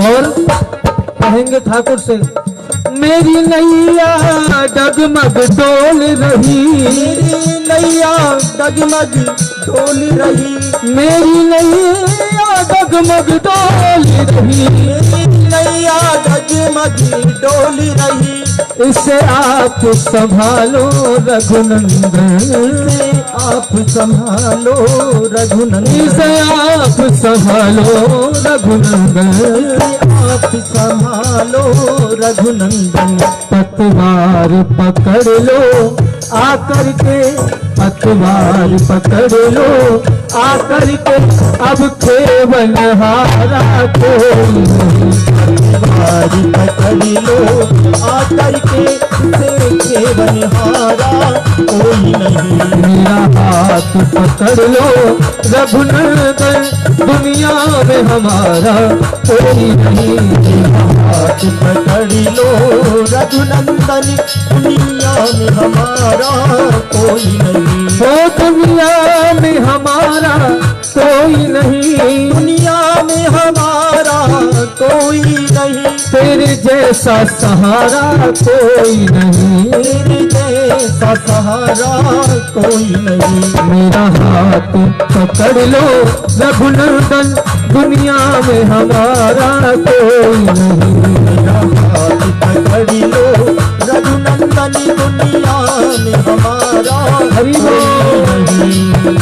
और कहेंगे ठाकुर से, मेरी नैया डगमग डोल रही, मेरी नैया डगमग डोल रही, मेरी नैया डगमग डोल रही, मेरी नैया डगमग डोल रही। इसे आप संभालो रघुनंदन, इसे आप संभालो रघुनंदन, इसे आप संभालो रघुनंदन, आप संभालो रघुनंदन। पतवार पकड़ लो आकर के, पतवार पकड़ लो आकर के, अब केवल हारा कोई नहीं, पतवार पकड़ लो आकर के, से केवल हारा कोई नहीं। मेरा हाथ पकड़ लो रघुनंदन, दुनिया में हमारा कोई नहीं, हाथ पकड़ लो रघुनंदन, दुनिया में हमारा कोई नहीं। वो दुनिया में हमारा कोई नहीं, दुनिया में हमारा कोई नहीं, तेरे जैसा सहारा कोई नहीं, तेरे जैसा सहारा कोई नहीं। मेरा हाथ पकड़ लो रघुनंदन, दुनिया में हमारा कोई नहीं, मेरा हाथ पकड़ लो रघुनंदन, दुनिया में हमारा हरि बोल। कोई नहीं।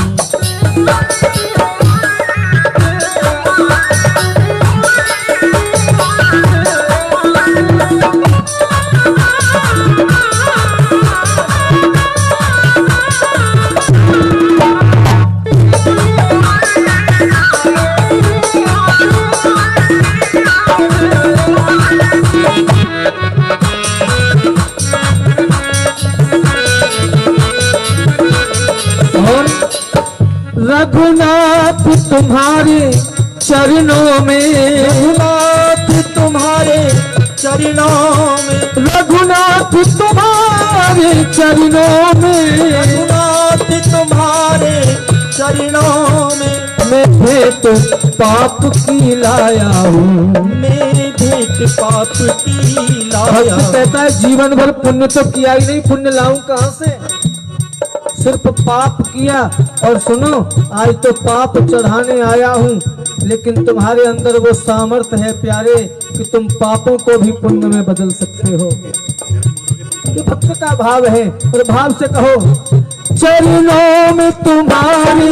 रघुनाथ तुम्हारे चरणों में, रघुनाथ तुम्हारे चरणों में, रघुनाथ तुम्हारे चरणों में, रघुनाथ तुम्हारे चरणों में, मैं भेंट पाप की लाया हूँ, मैं भेंट पाप की लाया। भक्त कहता है जीवन भर पुण्य तो किया ही नहीं, पुण्य लाऊं कहाँ से, सिर्फ पाप किया। और सुनो, आज तो पाप चढ़ाने आया हूँ, लेकिन तुम्हारे अंदर वो सामर्थ्य है प्यारे कि तुम पापों को भी पुण्य में बदल सकते हो। ये भक्त का भाव है, और भाव से कहो, चरणों में तुम्हारे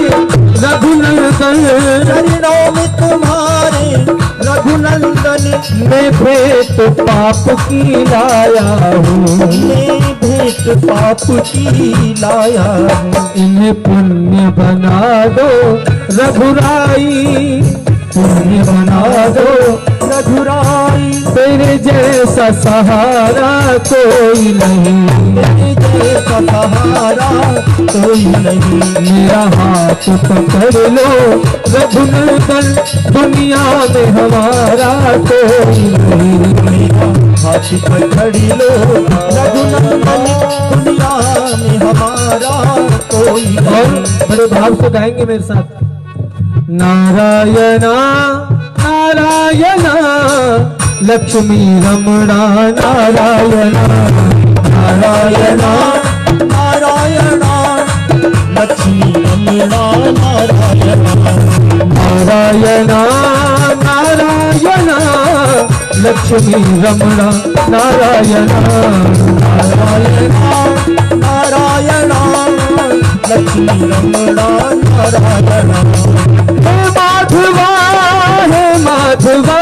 रघुनंदन, चरणों में तुम्हारे रघुनंदन, मैं भेंट पाप की लाया हूँ, मैं भेंट पाप की लाया हूँ। इन्हें पुण्य बना दो रघुराई, पुण्य बना दो रघुराई, तेरे जैसा सहारा कोई नहीं, तेरे जैसा सहारा कोई नहीं। मेरा हाथ पकड़ लो रघुनंदन, दुनिया में हमारा कोई नहीं, मेरा हाथ पकड़ लो रघुनंदन, दुनिया में हमारा कोई नहीं। और बड़े भाव से गाएंगे मेरे साथ, नारायणा नारायणा लक्ष्मी रमणा, नारायणा नारायणा नारायणा लक्ष्मी रमणा, नारायणा नारायणा नारायणा लक्ष्मी रमणा, नारायणा नारायणा नारायणा लक्ष्मी रमणा, नारायणा। हे माधवा, हे माधवा,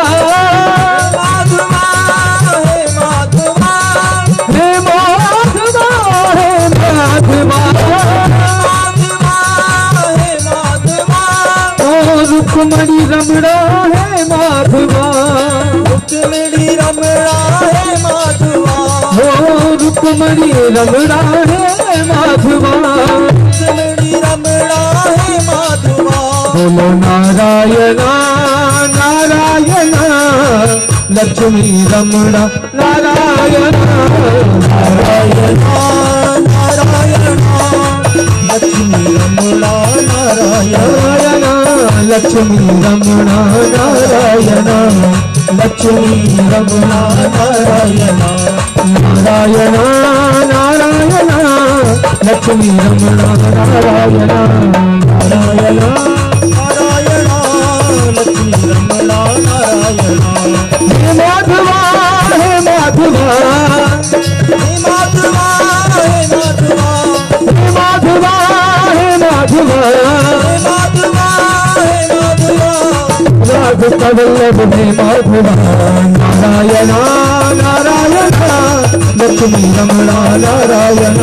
माधवा हे माधवा, हे माधवा, हे माधवा, माधवा हे माधवा, ओ रुक्मणी रमणा है माधवा, रुक्मिणी रमणा हे माधवा, ओ रुक्मणी रमणा है माधवा, रुक्मिणी रमणा हे माधवा। बोलो नारायणा लक्ष्मी रमण नारायण नारायण नारायण लक्ष्मी रमण नारायण लक्ष्मी रमण नारायण लक्ष्मी रमण नारायण नारायण नारायण लक्ष्मी रमण नारायण नारायण नारायण लक्ष्मी रमण नारायण हे माधवा हे माधवा हे माधवा हे माधवा हे माधवा हे माधवा हे माधवा हे माधवा राधिका वल्लभ हे माधवा नारायण नारायण लक्ष्मी रमण नारायण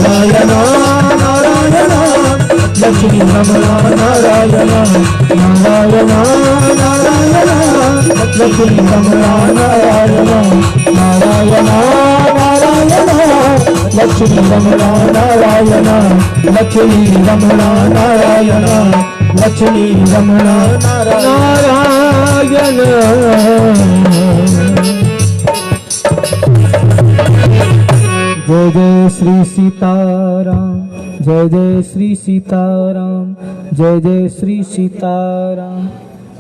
नारायण नारायण लक्ष्मी रमण नारायण नारायण नारायण लक्ष्मी रमण नारायण नारायण नारायण लक्ष्मी रमण नारायण लक्ष्मी रमण नारायण लक्ष्मी रमण नारायण जय जय श्री सीताराम जय जय श्री सीताराम जय जय श्री सीताराम।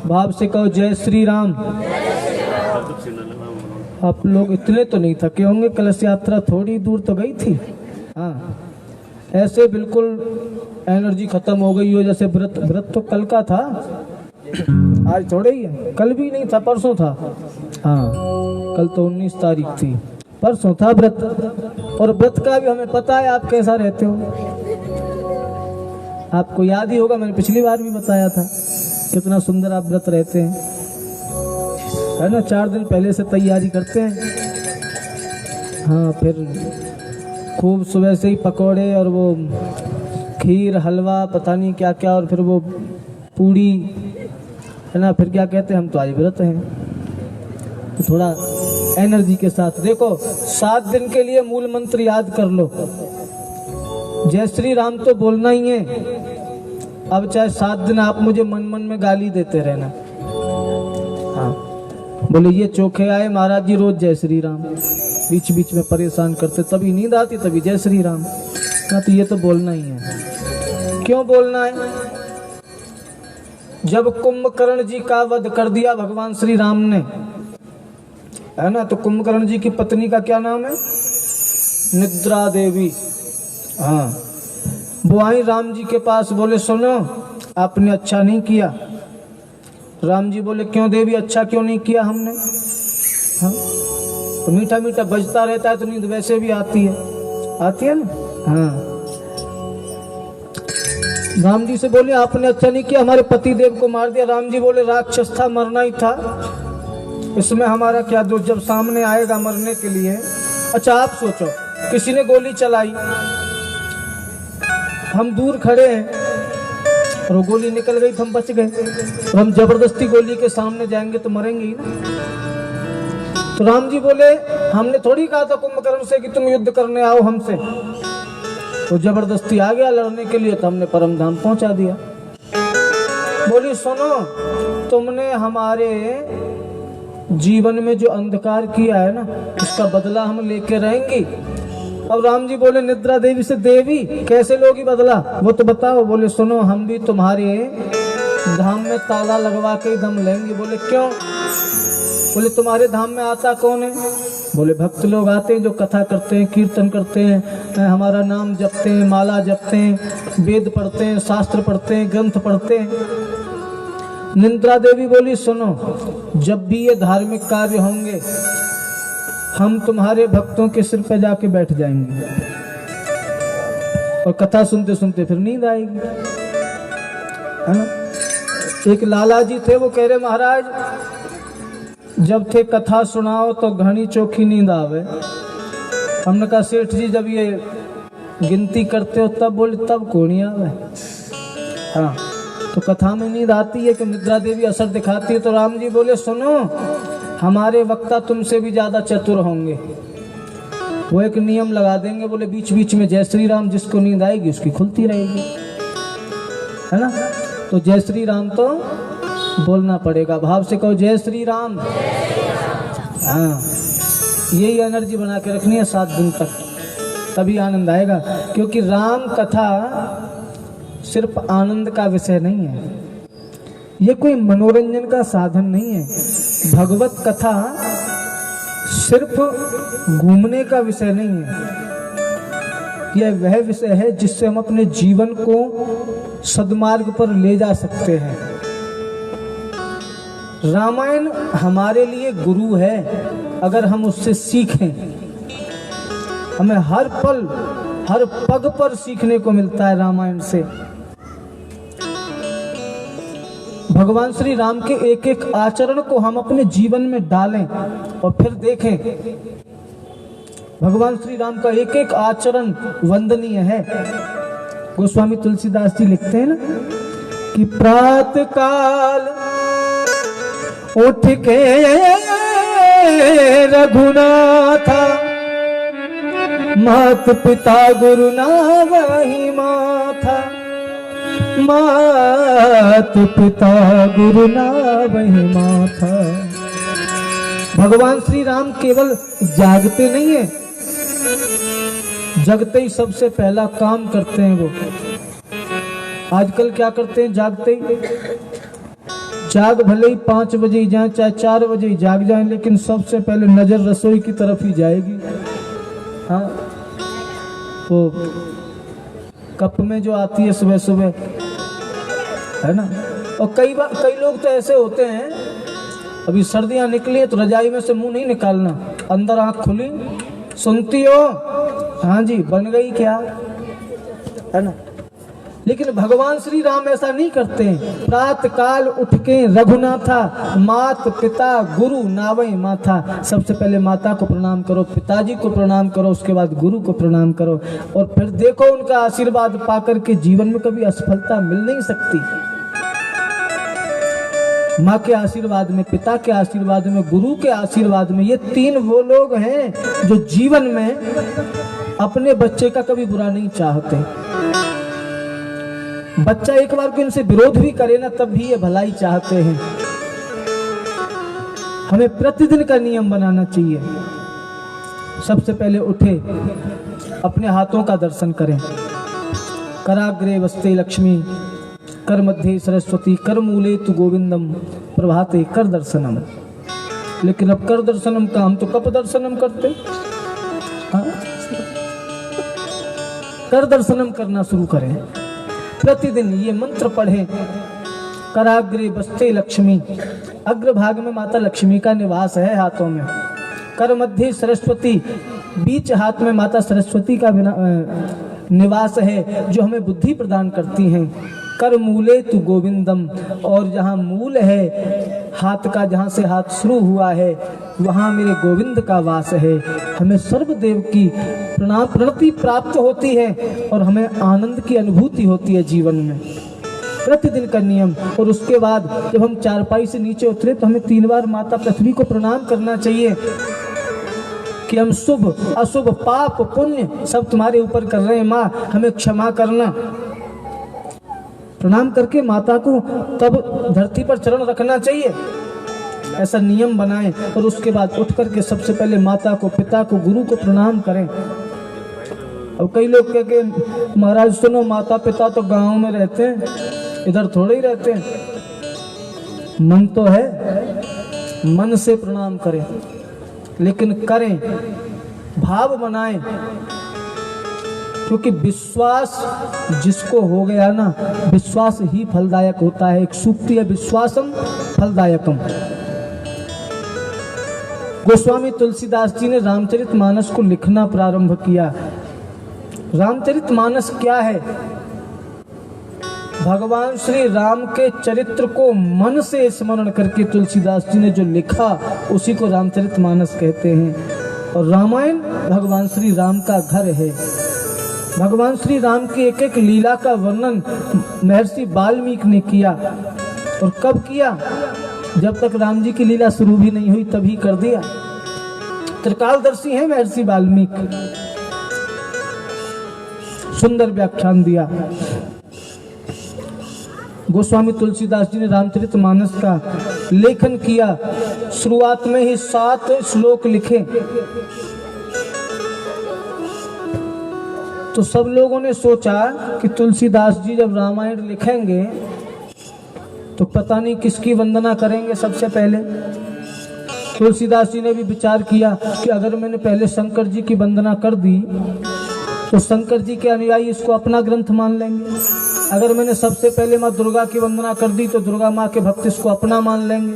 भाव से कहो जय श्री राम। आप लोग इतने तो नहीं थके होंगे, कलश यात्रा थोड़ी दूर तो गई थी। हाँ ऐसे बिल्कुल एनर्जी खत्म हो गई हो जैसे व्रत तो कल का था, आज थोड़े ही है। कल भी नहीं था, परसों था। हाँ कल तो 19 तारीख थी, परसों था व्रत। और व्रत का भी हमें पता है आप कैसा रहते हो। आपको याद ही होगा, मैंने पिछली बार भी बताया था कितना सुंदर आप व्रत रहते हैं, है ना। 4 दिन पहले से तैयारी करते हैं। हाँ फिर खूब सुबह से ही पकोड़े और वो खीर हलवा पता नहीं क्या क्या, और फिर वो पूड़ी, है ना। फिर क्या कहते हैं, हम तो आज व्रत हैं। तो थोड़ा एनर्जी के साथ देखो। 7 दिन के लिए मूल मंत्र याद कर लो। जय श्री राम तो बोलना ही है। अब चाहे 7 दिन आप मुझे मन मन में गाली देते रहना। हाँ बोले ये चोखे आए महाराज जी, रोज जय श्री राम, बीच बीच में परेशान करते, तभी नींद आती तभी जय श्री राम। हाँ तो ये तो बोलना ही है। क्यों बोलना है? जब कुंभकर्ण जी का वध कर दिया भगवान श्री राम ने, है ना, तो कुंभकर्ण जी की पत्नी का क्या नाम है? निद्रा देवी। हाँ वो आई राम जी के पास, बोले सुनो आपने अच्छा नहीं किया। राम जी बोले क्यों देवी, अच्छा क्यों नहीं किया हमने? हाँ तो मीठा मीठा बजता रहता है तो नींद वैसे भी आती है ना। हाँ राम जी से बोले आपने अच्छा नहीं किया, हमारे पति देव को मार दिया। राम जी बोले राक्षस था, मरना ही था, इसमें हमारा क्या दोष, जब सामने आएगा मरने के लिए। अच्छा आप सोचो, किसी ने गोली चलाई, हम दूर खड़े हैं और वो गोली निकल गई तो हम बच गए, और हम जबरदस्ती गोली के सामने जाएंगे तो मरेंगे ही ना। तो राम जी बोले हमने थोड़ी कहा था कुंभकर्ण से कि तुम युद्ध करने आओ हमसे, तो जबरदस्ती आ गया लड़ने के लिए, तो हमने परम धाम पहुंचा दिया। बोली सुनो तुमने हमारे जीवन में जो अंधकार किया है ना, उसका बदला हम लेके रहेंगे। अब राम जी बोले निद्रा देवी से, देवी कैसे लोगी बदला, वो तो बताओ। बोले सुनो हम भी तुम्हारे धाम में ताला लगवा के ही दम लेंगे। बोले क्यों? बोले तुम्हारे धाम में आता कौन है? बोले भक्त लोग आते हैं जो कथा करते हैं, कीर्तन करते हैं, हमारा नाम जपते हैं, माला जपते हैं, वेद पढ़ते हैं, शास्त्र पढ़ते हैं, ग्रंथ पढ़ते हैं। निद्रा देवी बोली सुनो जब भी ये धार्मिक कार्य होंगे हम तुम्हारे भक्तों के सिर पे जाके बैठ जाएंगे, और कथा सुनते सुनते फिर नींद आएगी, है ना। एक लाला जी थे, वो कह रहे महाराज जब थे कथा सुनाओ तो घनी चोखी नींद आवे। हमने कहा सेठ जी जब ये गिनती करते हो तब? बोले तब को नहीं आवे। हाँ तो कथा में नींद आती है कि निद्रा देवी असर दिखाती है। तो राम जी बोले सुनो हमारे वक्ता तुमसे भी ज्यादा चतुर होंगे, वो एक नियम लगा देंगे। बोले बीच बीच में जय श्री राम, जिसको नींद आएगी उसकी खुलती रहेगी, है ना। तो जय श्री राम तो बोलना पड़ेगा। भाव से कहो जय श्री राम। हाँ, यही एनर्जी बना के रखनी है 7 दिन तक, तभी आनंद आएगा। क्योंकि राम कथा सिर्फ आनंद का विषय नहीं है, ये कोई मनोरंजन का साधन नहीं है। भगवत कथा सिर्फ घूमने का विषय नहीं है, यह वह विषय है जिससे हम अपने जीवन को सद्मार्ग पर ले जा सकते हैं। रामायण हमारे लिए गुरु है, अगर हम उससे सीखें। हमें हर पल हर पग पर सीखने को मिलता है रामायण से। भगवान श्री राम के एक एक आचरण को हम अपने जीवन में डालें और फिर देखें। भगवान श्री राम का एक एक आचरण वंदनीय है। गोस्वामी तुलसीदास जी लिखते हैं ना कि प्रातः काल उठ के रघुनाथा, मात पिता गुरु ना वही माथा, मात पिता गुरु ना वही माथा। भगवान श्री राम केवल जागते नहीं है, जगते ही सबसे पहला काम करते हैं वो। आजकल क्या करते हैं, जागते ही जाग भले ही 5 बजे ही जाए चाहे 4 बजे ही जाग जाए, लेकिन सबसे पहले नजर रसोई की तरफ ही जाएगी। हाँ, वो कप में जो आती है सुबह सुबह, है ना। और कई लोग तो ऐसे होते हैं, अभी सर्दियां निकली है तो रजाई में से मुंह नहीं निकालना, अंदर आंख खुली, सुनती हो, हाँ जी बन गई क्या, है ना। लेकिन भगवान श्री राम ऐसा नहीं करते हैं। प्रातः काल उठ के रघुनाथा, मात पिता गुरु नावै माथा। सबसे पहले माता को प्रणाम करो, पिताजी को प्रणाम करो, उसके बाद गुरु को प्रणाम करो, और फिर देखो उनका आशीर्वाद पाकर के जीवन में कभी असफलता मिल नहीं सकती। माँ के आशीर्वाद में, पिता के आशीर्वाद में, गुरु के आशीर्वाद में, ये 3 वो लोग हैं जो जीवन में अपने बच्चे का कभी बुरा नहीं चाहते। बच्चा एक बार को इनसे विरोध भी करे ना, तब भी ये भलाई चाहते हैं। हमें प्रतिदिन का नियम बनाना चाहिए। सबसे पहले उठे, अपने हाथों का दर्शन करें। कराग्रे वस्ते लक्ष्मी, कर मध्य सरस्वती, कर मूले तु गोविंदम, प्रभाते कर दर्शनम। लेकिन अब कर दर्शनम का हम तो कब दर्शनम करते। हाँ? कर दर्शनम करना शुरू करें। प्रतिदिन ये मंत्र पढ़ें। कराग्रे बस्ते लक्ष्मी, अग्रभाग में माता लक्ष्मी का निवास है हाथों में। कर मध्य सरस्वती, बीच हाथ में माता सरस्वती का निवास है जो हमें बुद्धि प्रदान करती हैं। कर मूले तु गोविंदम, और जहाँ मूल है हाथ का, जहाँ से हाथ शुरू हुआ है वहाँ मेरे गोविंद का वास है। हमें सर्वदेव की प्रणति प्राप्त होती है और हमें आनंद की अनुभूति होती है जीवन में। प्रतिदिन का नियम। और उसके बाद जब हम चारपाई से नीचे उतरे तो हमें 3 बार माता पृथ्वी को प्रणाम करना चाहिए कि हम शुभ अशुभ पाप पुण्य सब तुम्हारे ऊपर कर रहे हैं माँ, हमें क्षमा करना। प्रणाम करके माता को तब धरती पर चरण रखना चाहिए, ऐसा नियम बनाएं। और उसके बाद उठ करके सबसे पहले माता को, पिता को, गुरु को प्रणाम करें। अब कई लोग कह के महाराज सुनो, माता पिता तो गांव में रहते हैं, इधर थोड़े ही रहते हैं। मन तो है, मन से प्रणाम करें, लेकिन करें, भाव बनाएं। क्योंकि विश्वास जिसको हो गया ना, विश्वास ही फलदायक होता है। एक सूक्ति है, विश्वासम फलदायकम। गोस्वामी तुलसीदास जी ने रामचरितमानस को लिखना प्रारंभ किया। रामचरितमानस क्या है? भगवान श्री राम के चरित्र को मन से स्मरण करके तुलसीदास जी ने जो लिखा उसी को रामचरितमानस कहते हैं। और रामायण भगवान श्री राम का घर है। भगवान श्री राम की एक एक लीला का वर्णन महर्षि वाल्मीकि ने किया। और कब किया? जब तक राम जी की लीला शुरू भी नहीं हुई तभी कर दिया। त्रिकालदर्शी हैं महर्षि वाल्मीकि, सुंदर व्याख्यान दिया। गोस्वामी तुलसीदास जी ने रामचरितमानस का लेखन किया। शुरुआत में ही 7 श्लोक लिखे। तो सब लोगों ने सोचा कि तुलसीदास जी जब रामायण लिखेंगे तो पता नहीं किसकी वंदना करेंगे सबसे पहले। तुलसीदास जी ने भी विचार किया कि अगर मैंने पहले शंकर जी की वंदना कर दी तो शंकर जी के अनुयायी इसको अपना ग्रंथ मान लेंगे। अगर मैंने सबसे पहले माँ दुर्गा की वंदना कर दी तो दुर्गा माँ के भक्त इसको अपना मान लेंगे।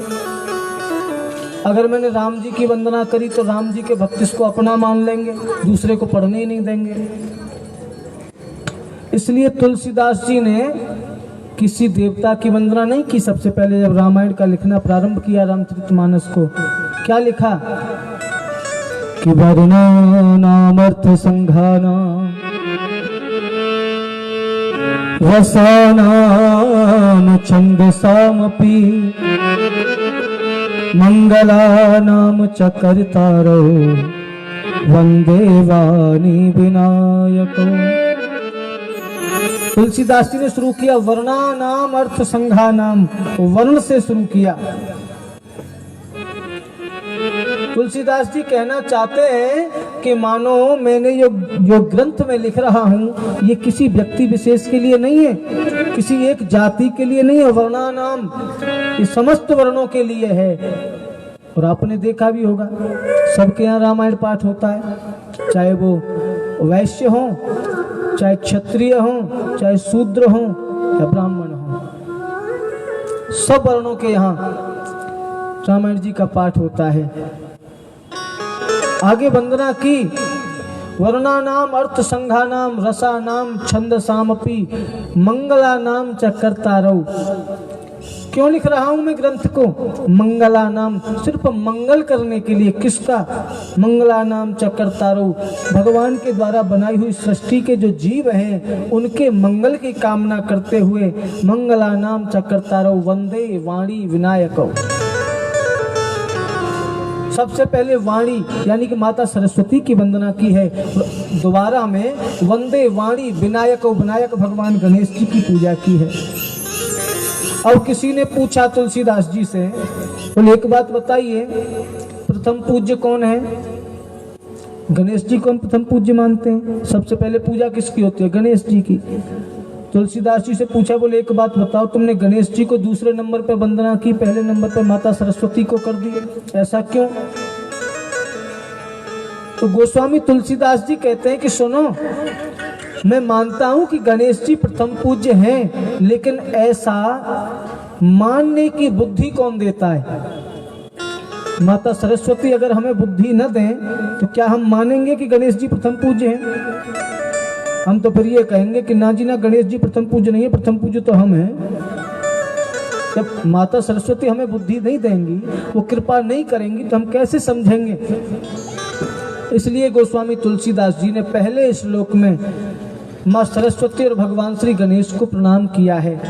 अगर मैंने राम जी की वंदना करी तो राम जी के भक्त इसको अपना मान लेंगे, दूसरे को पढ़ने ही नहीं देंगे। इसलिए तुलसीदास जी ने किसी देवता की वंदना नहीं की। सबसे पहले जब रामायण का लिखना प्रारंभ किया, रामचरितमानस को, क्या लिखा कि वर्णानामर्थ संघानाम रसानाम छंदसामपि मंगलानाम च कर्तारो वंदे वाणी विनायको। तुलसीदास जी ने शुरू किया वर्णानाम अर्थ संघानाम, वर्ण से शुरू किया। तुलसीदास जी कहना चाहते हैं कि मानो मैंने जो ग्रंथ में लिख रहा हूं ये किसी व्यक्ति विशेष के लिए नहीं है, किसी एक जाति के लिए नहीं है। वर्णानाम ये समस्त वर्णों के लिए है। और आपने देखा भी होगा सबके यहाँ रामायण पाठ होता है, चाहे वो वैश्य हो, चाहे क्षत्रिय हो, चाहे शूद्र हो या ब्राह्मण हो, सब वर्णों के यहाँ रामायण जी का पाठ होता है। आगे वंदना की वर्णानाम अर्थ संघानाम रसानाम छंदसामपि मंगलानाम च कर्तारौ। क्यों लिख रहा हूं मैं ग्रंथ को? मंगलानाम, सिर्फ मंगल करने के लिए। किसका? मंगलानाम च कर्तारौ, भगवान के द्वारा बनाई हुई सृष्टि के जो जीव हैं उनके मंगल की कामना करते हुए मंगलानाम च कर्तारौ वंदे वाणी विनायकौ। सबसे पहले वाणी यानी कि माता सरस्वती की वंदना की है। दोबारा में वंदे वाणी विनायक, विनायक भगवान गणेश जी की पूजा की है। और किसी ने पूछा तुलसीदास जी से, बोले एक बात बताइए, प्रथम पूज्य कौन है? गणेश जी को हम प्रथम पूज्य मानते हैं। सबसे पहले पूजा किसकी होती है? गणेश जी की। तुलसीदास जी से पूछा, बोले एक बात बताओ, तुमने गणेश जी को दूसरे नंबर पर वंदना की, पहले नंबर पर माता सरस्वती को कर दी, ऐसा क्यों? तो गोस्वामी तुलसीदास जी कहते हैं कि सुनो, मैं मानता हूं कि गणेश जी प्रथम पूज्य हैं, लेकिन ऐसा मानने की बुद्धि कौन देता है? माता सरस्वती अगर हमें बुद्धि न दें तो क्या हम मानेंगे कि गणेश जी प्रथम पूज्य हैं? हम तो फिर ये कहेंगे कि ना जी ना, गणेश जी प्रथम पूज्य नहीं है, प्रथम पूज्य तो हम हैं। जब माता सरस्वती हमें बुद्धि नहीं देंगी, वो कृपा नहीं करेंगी, तो हम कैसे समझेंगे? इसलिए गोस्वामी तुलसीदास जी ने पहले श्लोक में माँ सरस्वती और भगवान श्री गणेश को प्रणाम किया है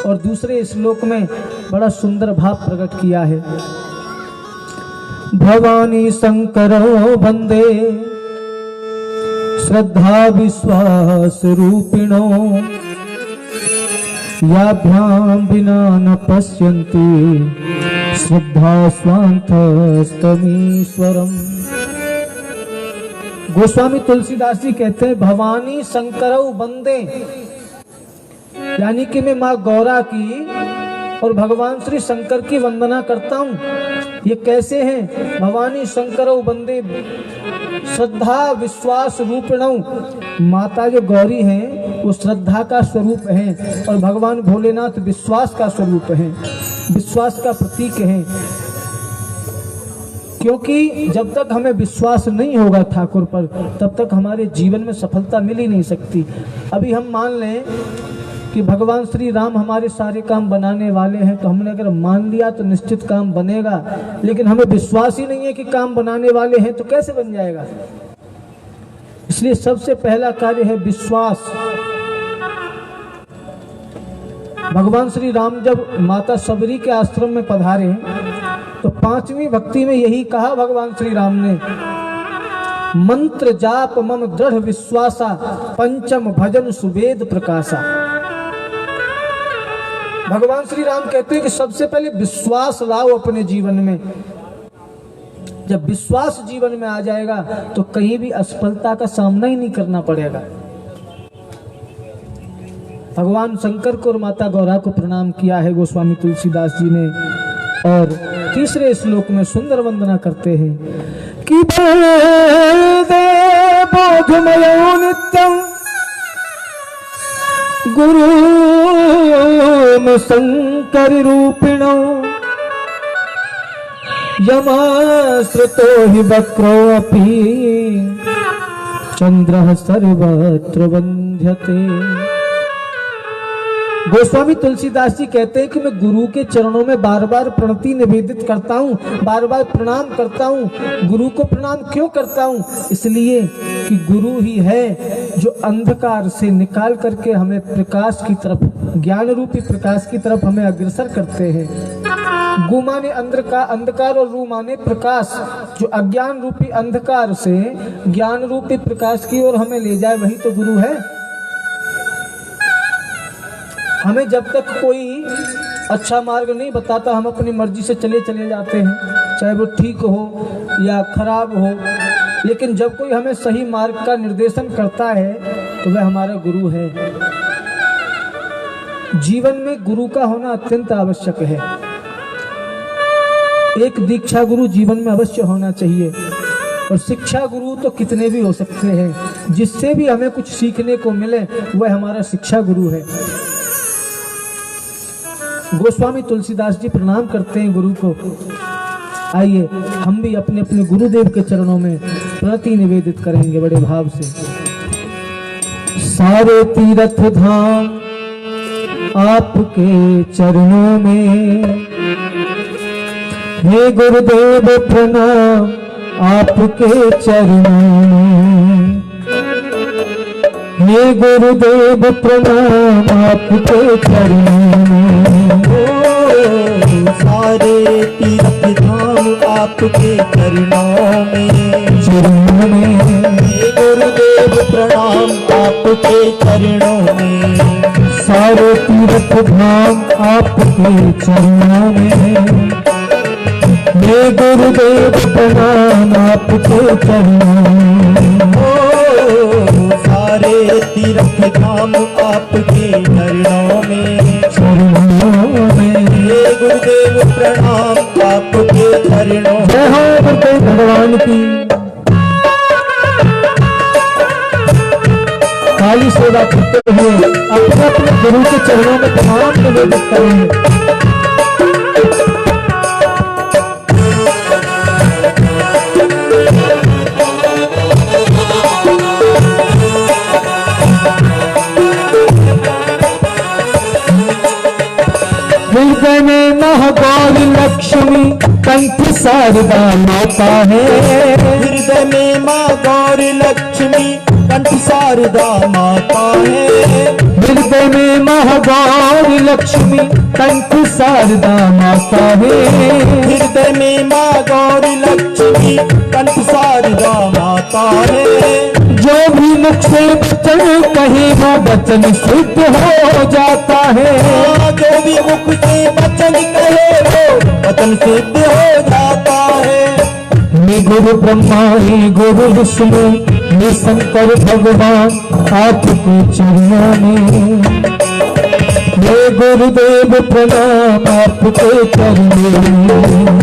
और दूसरे श्लोक में बड़ा सुंदर भाव प्रकट किया है। भवानी शंकरो वंदे श्रद्धा विश्वास रूपिणो याभ्याम बिना न पश्यन्ति श्रद्धा स्वांतस्तमीश्वरम। गोस्वामी तुलसीदास जी कहते हैं भवानी शंकरौ वंदे, यानी कि मैं माँ गौरा की और भगवान श्री शंकर की वंदना करता हूँ। ये कैसे हैं? भवानी शंकरौ वंदे श्रद्धा विश्वास रूपिणौ। माता जो गौरी हैं वो श्रद्धा का स्वरूप हैं और भगवान भोलेनाथ विश्वास का स्वरूप हैं, विश्वास का प्रतीक हैं। क्योंकि जब तक हमें विश्वास नहीं होगा ठाकुर पर, तब तक हमारे जीवन में सफलता मिल ही नहीं सकती। अभी हम मान लें कि भगवान श्री राम हमारे सारे काम बनाने वाले हैं, तो हमने अगर मान लिया तो निश्चित काम बनेगा, लेकिन हमें विश्वास ही नहीं है कि काम बनाने वाले हैं, तो कैसे बन जाएगा? इसलिए सबसे पहला कार्य है विश्वास। भगवान श्री राम जब माता सबरी के आश्रम में पधारे तो 5वीं भक्ति में यही कहा भगवान श्री राम ने, मंत्र जाप मम दृढ़ विश्वासा पंचम भजन सुवेद प्रकाशा। भगवान श्री राम कहते हैं कि सबसे पहले विश्वास लाओ अपने जीवन में। जब विश्वास जीवन में आ जाएगा तो कहीं भी असफलता का सामना ही नहीं करना पड़ेगा। भगवान शंकर को और माता गौरा को प्रणाम किया है गोस्वामी तुलसीदास जी ने, और तीसरे श्लोक में सुंदर वंदना करते हैं कि बोधमयो नित्यम गुरु शंकर रूपिणो यमाश्रितो हि वक्रो अपि चंद्रः सर्वत्र वंध्यते। गोस्वामी तुलसीदास जी कहते हैं कि मैं गुरु के चरणों में बार बार प्रणति निवेदित करता हूँ, बार बार प्रणाम करता हूँ। गुरु को प्रणाम क्यों करता हूँ? इसलिए कि गुरु ही है जो अंधकार से निकाल करके हमें प्रकाश की तरफ, ज्ञान रूपी प्रकाश की तरफ हमें अग्रसर करते हैं। गु माने अंधकार और रू माने प्रकाश, जो अज्ञान रूपी अंधकार से ज्ञान रूपी प्रकाश की ओर हमें ले जाए, वही तो गुरु है। हमें जब तक कोई अच्छा मार्ग नहीं बताता हम अपनी मर्जी से चले जाते हैं, चाहे वो ठीक हो या खराब हो। लेकिन जब कोई हमें सही मार्ग का निर्देशन करता है तो वह हमारा गुरु है। जीवन में गुरु का होना अत्यंत आवश्यक है। एक दीक्षा गुरु जीवन में अवश्य होना चाहिए, और शिक्षा गुरु तो कितने भी हो सकते हैं। जिससे भी हमें कुछ सीखने को मिले वह हमारा शिक्षा गुरु है। गोस्वामी तुलसीदास जी प्रणाम करते हैं गुरु को। आइए हम भी अपने अपने गुरुदेव के चरणों में प्रणति निवेदित करेंगे बड़े भाव से। सारे तीर्थ धाम आपके चरणों में, हे गुरुदेव प्रणाम आपके चरणों में, हे गुरुदेव प्रणाम आपके चरणों में। सारे तीर्थ धाम आपके चरणों में, चरणों में, हे गुरुदेव प्रणाम आपके चरणों में। सारे तीर्थ धाम आपके चरणों में, हे गुरुदेव प्रणाम आपके चरणों में। सारे तीर्थ धाम आपके चरणों में, चरणों में, हे गुरुदेव प्रणाम आपके चरणों में। जय हो गुरुदेव भगवान की। काली सेवा करते हुए अपने अपने गुरु के चरणों में प्रणाम निवेदित करेंगे। हृदय में महागौरी लक्ष्मी कंठ शारदा माता है, हृदय में माँ गौरी लक्ष्मी कंठ शारदा माता है। हृदय में महागौरी लक्ष्मी कंठ शारदा माता है, हृदय में माँ गौरी लक्ष्मी कंठ शारदा माता है। जो भी मुख से वचन कहे वो वचन सिद्ध हो जाता है। जो भी मुख से वचन कहे वो वचन सिद्ध हो जाता है। हे गुरु ब्रह्मा हे गुरु विष्णु हे शंकर भगवान आपके चरणों में, हे गुरुदेव प्रणाम आपके चरणों में।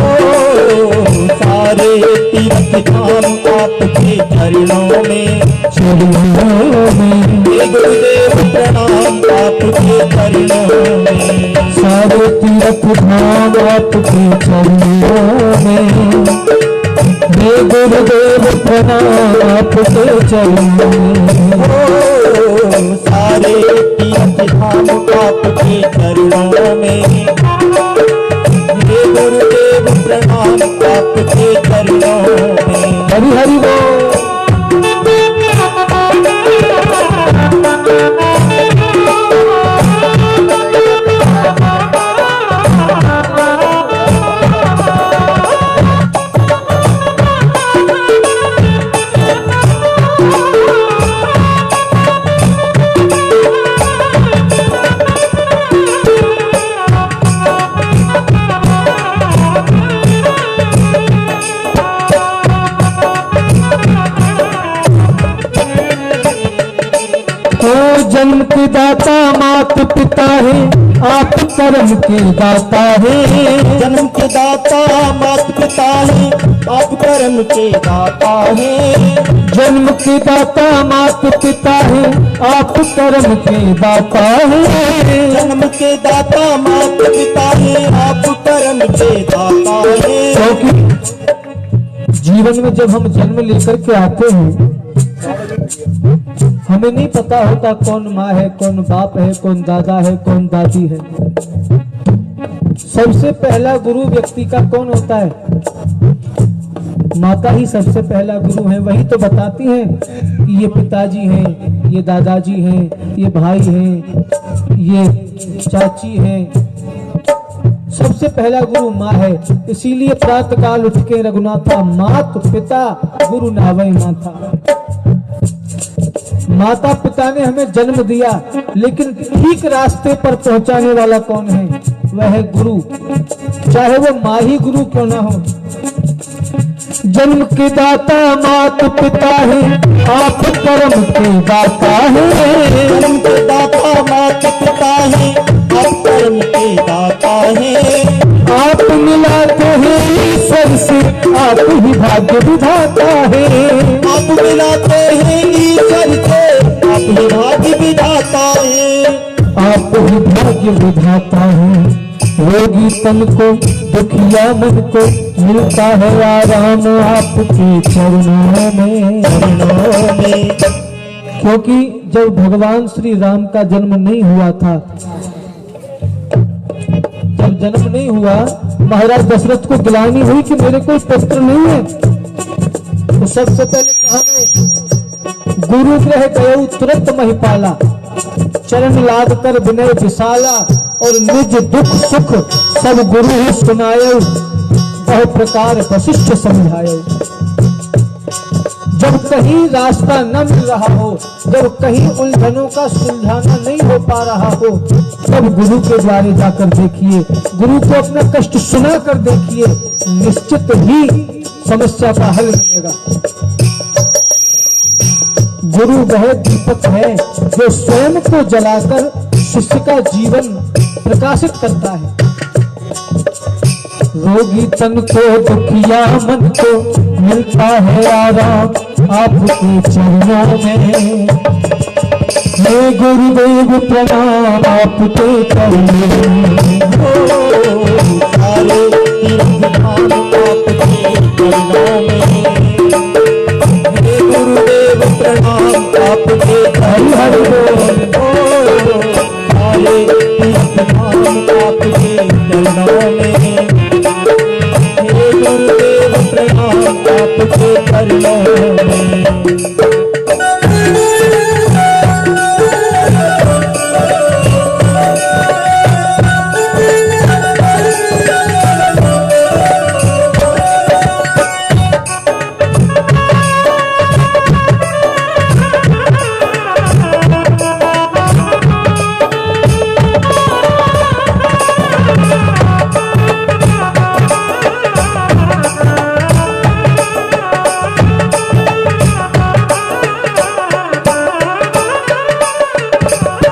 सारे तीर्थ धाम आपके चरणों में, चरणों में, हे गुरुदेव प्रणाम आपके चरणों में। सारे तीर्थ धाम आपके चरणों में, हे गुरुदेव प्रणाम आपके चरणों में। सारे तीर्थ धाम आपके चरणों में, हे गुरुदेव प्रणाम आपके चरणों में। हरि हरि बोल। दाता मात पिता है, आप कर्म के दाता है। जन्म के दाता मात पिता है, आप कर्म के दाता है। जन्म के दाता मात पिता है, आप कर्म के दाता है। जन्म के दाता मात पिता है, आप कर्म के दाता है। क्योंकि जीवन में जब हम जन्म लेकर के आते हैं, हमें नहीं पता होता कौन माँ है, कौन बाप है, कौन दादा है, कौन दादी है। सबसे पहला गुरु व्यक्ति का कौन होता है? माता ही सबसे पहला गुरु है। वही तो बताती हैं कि ये पिताजी हैं, ये दादाजी हैं, ये भाई हैं, ये चाची हैं। सबसे पहला गुरु माँ है। इसीलिए प्रातः काल उठ के रघुनाथा मात पिता गुरु नावै माता। माता पिता ने हमें जन्म दिया, लेकिन ठीक रास्ते पर पहुंचाने वाला कौन है? वह है गुरु, चाहे वो माँ ही गुरु क्यों ना हो। जन्म के दाता मात पिता है, आप कर्म के दाता है। जन्म के दाता मात पिता है, आप कर्म के दाता है। आप मिलाते हैं ईश्वर से, आप ही भाग्य विधाता है। आप मिलाते हैं ईश्वर से, आप ही भाग्य विधाता है। आप ही भाग्य विधाता है। रोगी तन को दुखिया मन को मिलता है आराम आपके चरणों में। चरणों में क्योंकि जब भगवान श्री राम का जन्म नहीं हुआ था, जब जन्म नहीं हुआ, महाराज दशरथ को गिलानी हुई कि मेरे कोई पुत्र नहीं है, तो सबसे पहले कहा गए गुरु ग्रह गयो तुरंत महिपाला, चरण लाद कर विनय विशाला, और निज दुख सुख सब गुरु ही सुनायो, बहु प्रकार वशिष्ठ समझायो। जब कहीं रास्ता न मिल रहा हो, जब कहीं उलझनों का सुलझाना नहीं हो पा रहा हो, तब गुरु के द्वारे जाकर देखिए, गुरु को अपना कष्ट सुना कर देखिए, निश्चित ही समस्या का हल मिलेगा। गुरु वह दीपक है जो स्वयं को जलाकर शिष्य का जीवन प्रकाशित करता है। रोगी तन को दुखिया मन को मिलता है आराम आपके चरणों में। हे गुरुदेव प्रणाम आपके चरणों में। सारे तीर्थ धाम आपके चरणों में। हे गुरुदेव प्रणाम आपके हरि हरि बोल। सारे तीर्थ धाम आपके चरणों में। हे गुरुदेव प्रणाम आपके चरणों में।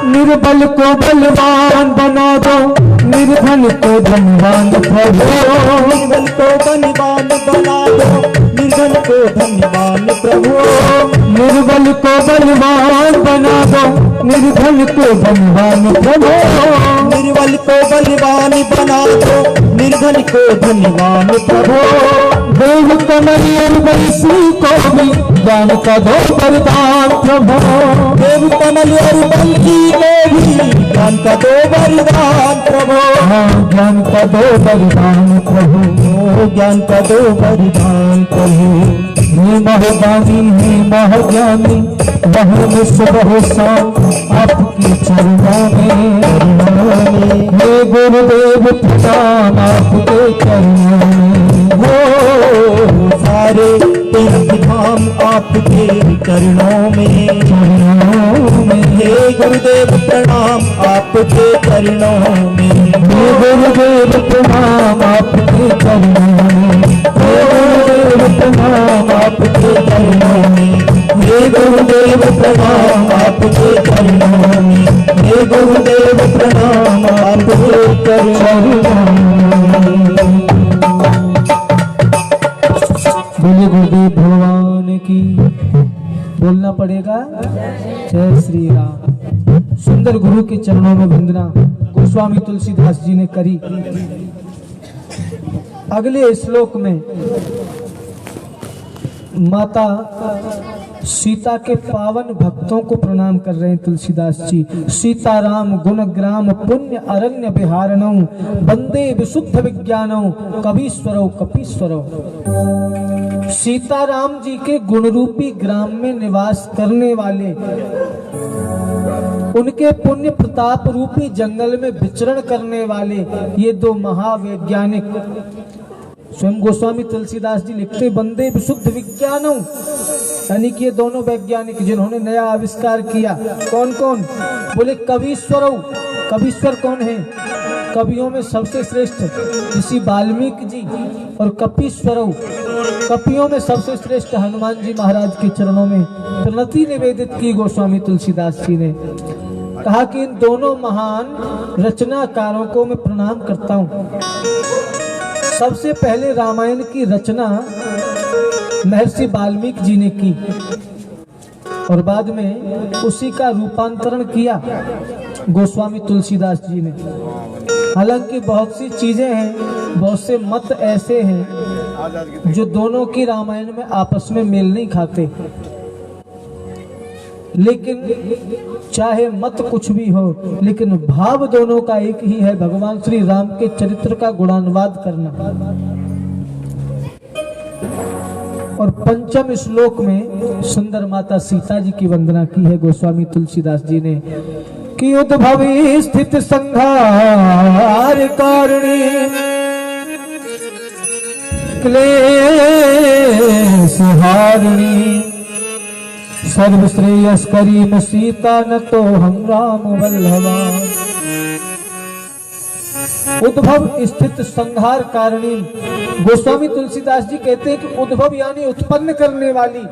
निर्बल को बलवान बना दो, निर्धन को धनवान प्रभु। निर्बल को धनवान बना दो, निर्धन को धनवान प्रभु। निर्बल को बलवान बना दो, निर्धन को धनवान प्रभु। निर्बल को बलवान बना दो, निर्धन को धनवान प्रभु। देव कमल बंसी को भी ज्ञान का दो वरदान प्रभु। देव कमल और बंसी को भी ज्ञान का दो वरदान प्रभु। हाँ, ज्ञान का दो वरदान प्रभु, ज्ञान का दो वरदान प्रभु। हे महदानी हे महज्ञानी बहु विश्व बहु शाम आपके चरणों में। हे गुरुदेव प्रणाम आपके चरणों में। हो सारे तीर्थ धाम आपके चरणों में। हे गुरुदेव प्रणाम आपके चरणों में। हे गुरुदेव प्रणाम आपके चरणों में। हे गुरुदेव प्रणाम आपके चरणों में। हे गुरुदेव प्रणाम आपके चरणों में। भगवान की, बोलना पड़ेगा जय श्री राम। सुंदर गुरु के चरणों में वंदना गोस्वामी तुलसीदास जी ने करी। अगले श्लोक में माता सीता के पावन भक्तों को प्रणाम कर रहे हैं तुलसीदास जी। सीताराम गुणग्राम पुण्य अरण्य विहारणौ वंदे विशुद्ध विज्ञानौ कवीश्वरौ कपीश्वरौ। सीताराम जी के गुणरूपी ग्राम में निवास करने वाले, उनके पुण्य प्रताप रूपी जंगल में विचरण करने वाले ये दो महावैज्ञानिक, स्वयं गोस्वामी तुलसीदास जी लिखते वंदे विशुद्ध विज्ञानौ, यानी कि ये दोनों वैज्ञानिक जिन्होंने नया आविष्कार किया। कौन कौन? बोले कवीश्वरौ। कवीश्वर कौन है? कवियों में सबसे श्रेष्ठ ऋषि वाल्मीकि जी। और कपीश्वरौ, कपियों में सबसे श्रेष्ठ हनुमान जी महाराज के चरणों में प्रणति निवेदित की गोस्वामी तुलसीदास जी ने। कहा कि इन दोनों महान रचनाकारों को मैं प्रणाम करता हूँ। सबसे पहले रामायण की रचना महर्षि वाल्मीकि जी ने की और बाद में उसी का रूपांतरण किया गोस्वामी तुलसीदास जी ने। हालांकि बहुत सी चीजें हैं, बहुत से मत ऐसे हैं जो दोनों की रामायण में आपस में मेल नहीं खाते, लेकिन चाहे मत कुछ भी हो, लेकिन भाव दोनों का एक ही है, भगवान श्री राम के चरित्र का गुणानुवाद करना। और पंचम श्लोक में सुंदर माता सीता जी की वंदना की है गोस्वामी तुलसीदास जी ने कि उद्भवी स्थित संहार कारिणी क्लेश हारिणी सर्वश्रेयस्करी में सीता न तो हम राम वल्लभा। उद्भव स्थित संहार कारिणी, गोस्वामी तुलसीदास जी कहते हैं कि उद्भव यानी उत्पन्न करने वाली,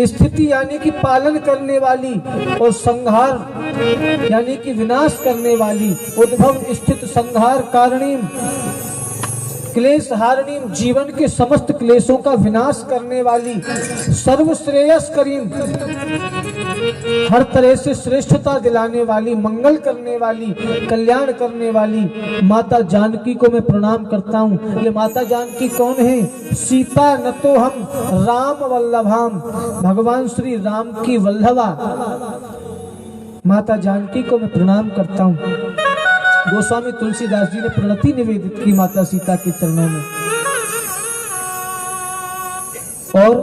स्थिति यानी कि पालन करने वाली, और संहार यानी कि विनाश करने वाली। उद्भव स्थित संहार कारिणी क्लेश हारिणी, जीवन के समस्त क्लेशों का विनाश करने वाली। सर्वश्रेयस करीम, हर तरह से श्रेष्ठता दिलाने वाली, मंगल करने वाली, कल्याण करने वाली माता जानकी को मैं प्रणाम करता हूँ। ये माता जानकी कौन है? सीता न तो हम राम वल्लभाम, भगवान श्री राम की वल्लभा माता जानकी को मैं प्रणाम करता हूँ। गोस्वामी तुलसीदास जी ने प्रणति निवेदित की माता सीता के चरणों में और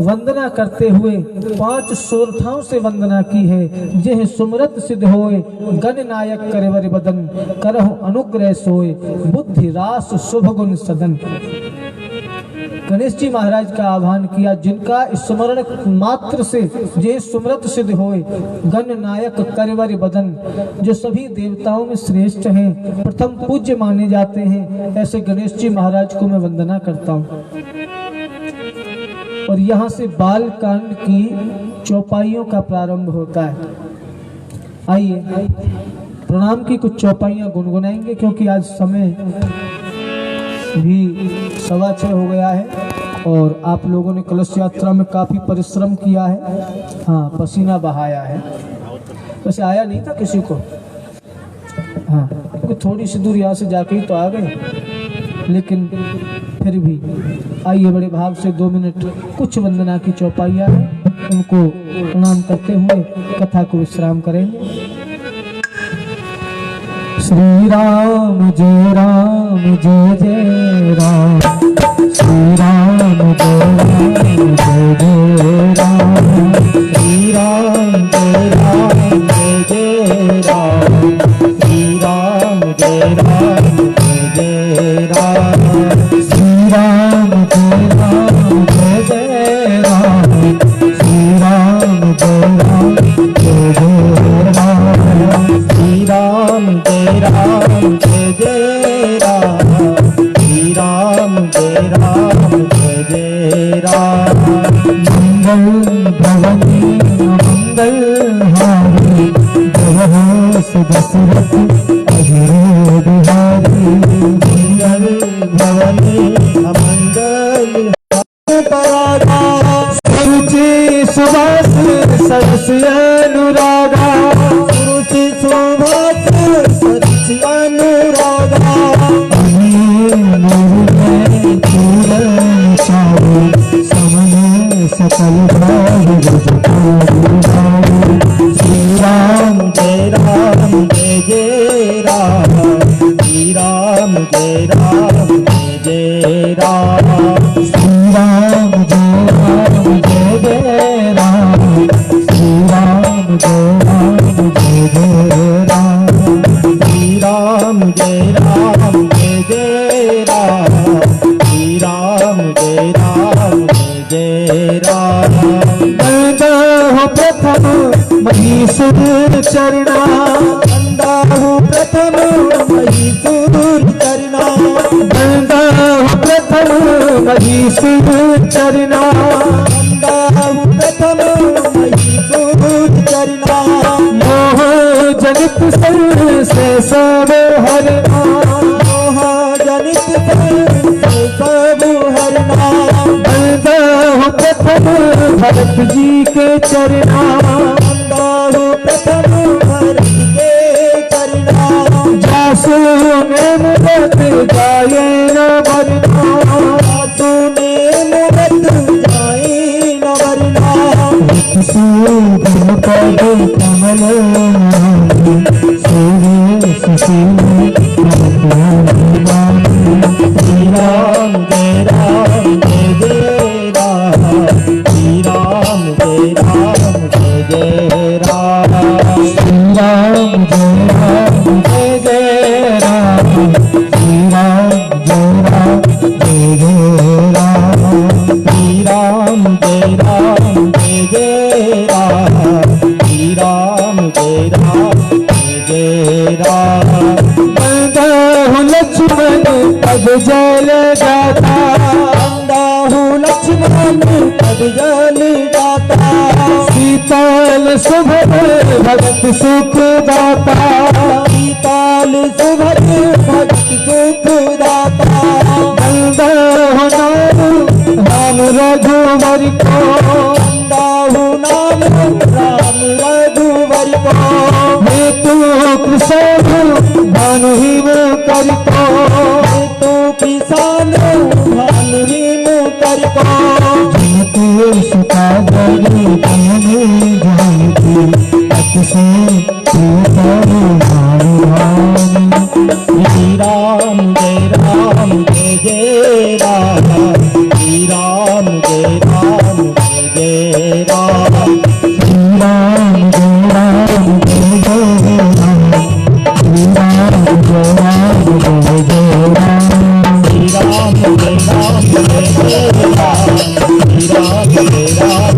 वंदना करते हुए 5 सोरठाओं से वंदना की है। जेह सुमरत सिद्ध होए गण नायक करवर बदन, करहु अनुग्रह सोए बुद्धि रास शुभ गुण सदन। गणेश जी महाराज का आह्वान किया, जिनका स्मरण मात्र से जे सुमरत सिद्ध होए गण नायक करवर बदन, जो सभी देवताओं में श्रेष्ठ हैं, प्रथम पूज्य माने जाते हैं, ऐसे गणेश जी महाराज को मैं वंदना करता हूँ। और यहाँ से बाल कांड की चौपाइयों का प्रारंभ होता है। आइए प्रणाम की कुछ चौपाइयां गुनगुनाएंगे, क्योंकि आज समय भी 6:15 हो गया है और आप लोगों ने कलश यात्रा में काफी परिश्रम किया है। हाँ, पसीना बहाया है। वैसे आया नहीं था किसी को, हाँ, क्योंकि थोड़ी सी दूर यहाँ से जाके ही तो आ गए, लेकिन फिर भी आइए बड़े भाव से 2 मिनट कुछ वंदना की चौपाइयां हैं, उनको प्रणाम करते हुए कथा को विश्राम करेंगे। श्री राम जय जय राम, श्री राम जय जय राम, श्री राम जय जय राम, श्री राम जय जय राम, श्री राम जय जय राम, श्री राम जय जय राम, श्री राम जय जय राम, श्री राम जय जय राम। मंगल भवनी मंगल हारी, जय सुदशरथ अजय बिहारी। मंगल भवनी मंगल अनुरागा सुरुचि सुभाष सरसि अनुरागा सकल श्री राम जय राम जय जय राम श्री राम जय राम जय जय राम श्री राम जय राम जय जय राम श्री राम जय राम जय जय राम श्री राम जय राम जय जय राम श्री राम जय राम जय जय राम हो प्रथम महीसुर चरणा बंदाहु प्रथम महीसुर चरणा हो प्रथम महीसुर चरणा बंदाहु प्रथम महीसुर चरणा मोह जनित से सब हरना मोह जनित से सब हरना हो प्रथम भरत जी के चरणा बंदाहु प्रथम भरत के चरणा जासु में मुरत जाए न भरना सुने मुरत जाए न वरना पद कमल श्री राम जय राम जय जय राम श्री राम जय राम जय जय राम श्री राम जय राम जय जय राम श्री राम जय राम जय जय राम श्री राम जय राम जय जय राम श्री राम जय राम जय जय राम बंदाहु लक्ष्मण पद जल गाता बंदाहु लक्ष्मण पद जल गाता शीतल सुभग भगत सुख दाता शीतल सुभग भक्त सुख दाता बंदाहु नाम रघुवर को बंदाहु नाम राम रघुवर को हेतु कृष्ण भानु हिम कर को तो किसान भान हिम कर को जीते सुखा गरी कमले जानती अतिशय श्री राम जय राम जय जय राम श्री राम जय राम जय जय राम श्री राम जय राम जय जय राम श्री राम जय राम जय जय राम श्री राम जय राम जय जय राम श्री राम जय राम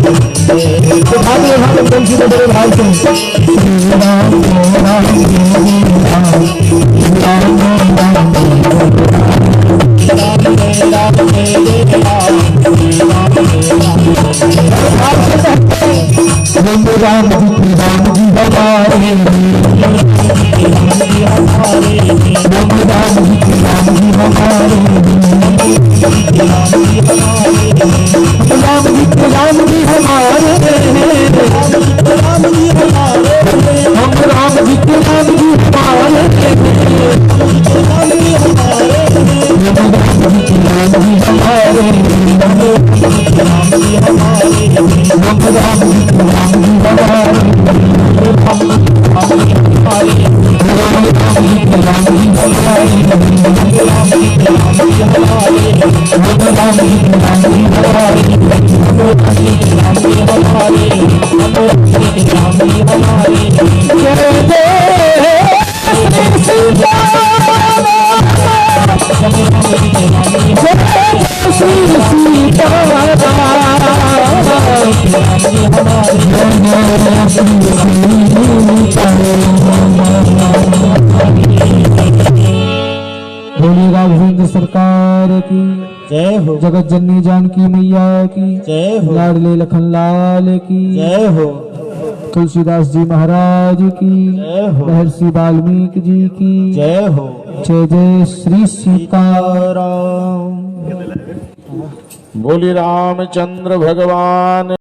जय जय भाग बंशी के बड़े भाई से श्री राम जय राम जय जय राम श्री राम जय राम जय जय राम राम जय राम जय जय राम श्री राम जय राम राम जी हमारे राम जी हमारे राम जी हमारे हम राम जी के राम जी हमारे बोलिए राघवेंद्र सरकार की जय हो जगत जननी जानकी मैया की जय हो लाडले लखन लाल की जय हो तुलसीदास जी महाराज की जय हो महर्षि वाल्मीकि जी की जय हो जय जय श्री सीताराम। बोली रामचंद्र भगवान